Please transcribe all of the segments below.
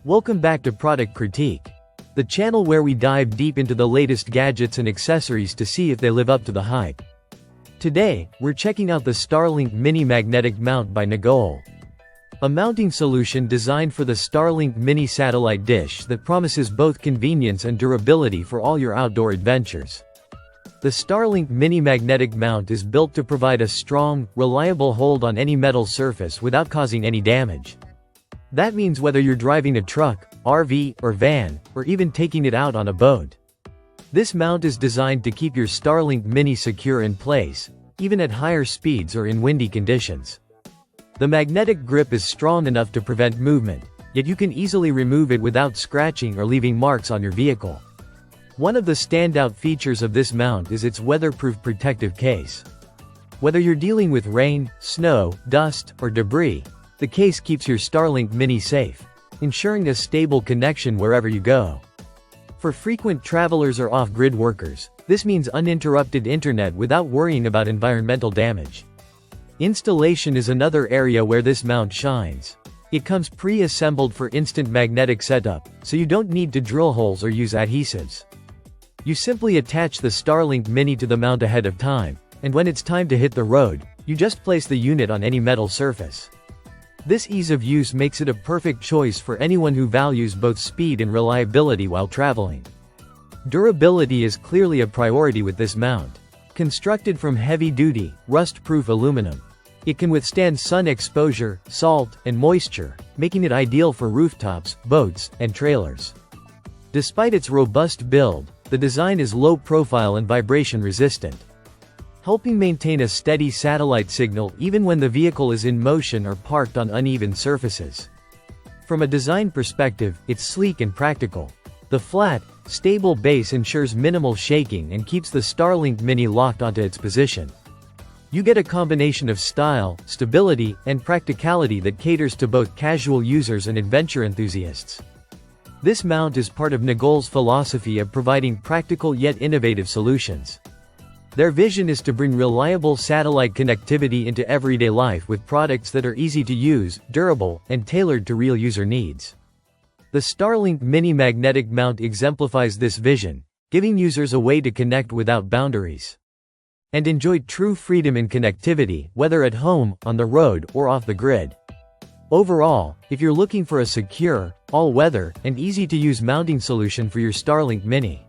Welcome back to Product Critique, the channel where we dive deep into the latest gadgets and accessories to see if they live up to the hype. Today, we're checking out the Starlink Mini Magnetic Mount by Nogoal. A mounting solution designed for the Starlink Mini satellite dish that promises both convenience and durability for all your outdoor adventures. The Starlink Mini Magnetic Mount is built to provide a strong, reliable hold on any metal surface without causing any damage. That means whether you're driving a truck, RV, or van, or even taking it out on a boat. This mount is designed to keep your Starlink Mini secure in place, even at higher speeds or in windy conditions. The magnetic grip is strong enough to prevent movement, yet you can easily remove it without scratching or leaving marks on your vehicle. One of the standout features of this mount is its weatherproof protective case. Whether you're dealing with rain, snow, dust, or debris, the case keeps your Starlink Mini safe, ensuring a stable connection wherever you go. For frequent travelers or off-grid workers, this means uninterrupted internet without worrying about environmental damage. Installation is another area where this mount shines. It comes pre-assembled for instant magnetic setup, so you don't need to drill holes or use adhesives. You simply attach the Starlink Mini to the mount ahead of time, and when it's time to hit the road, you just place the unit on any metal surface. This ease of use makes it a perfect choice for anyone who values both speed and reliability while traveling. Durability is clearly a priority with this mount. Constructed from heavy-duty, rust-proof aluminum, it can withstand sun exposure, salt, and moisture, making it ideal for rooftops, boats, and trailers. Despite its robust build, the design is low-profile and vibration-resistant, helping maintain a steady satellite signal even when the vehicle is in motion or parked on uneven surfaces. From a design perspective, it's sleek and practical. The flat, stable base ensures minimal shaking and keeps the Starlink Mini locked onto its position. You get a combination of style, stability, and practicality that caters to both casual users and adventure enthusiasts. This mount is part of Nogoal's philosophy of providing practical yet innovative solutions. Their vision is to bring reliable satellite connectivity into everyday life with products that are easy to use, durable, and tailored to real user needs. The Starlink Mini Magnetic Mount exemplifies this vision, giving users a way to connect without boundaries and enjoy true freedom in connectivity, whether at home, on the road, or off the grid. Overall, if you're looking for a secure, all-weather, and easy-to-use mounting solution for your Starlink Mini,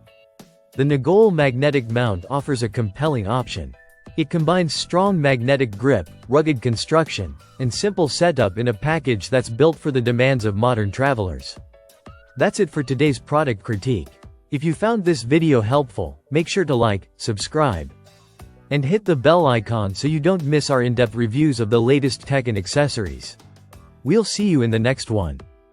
the Nogoal Magnetic Mount offers a compelling option. It combines strong magnetic grip, rugged construction, and simple setup in a package that's built for the demands of modern travelers. That's it for today's product critique. If you found this video helpful, make sure to like, subscribe, and hit the bell icon so you don't miss our in-depth reviews of the latest tech and accessories. We'll see you in the next one.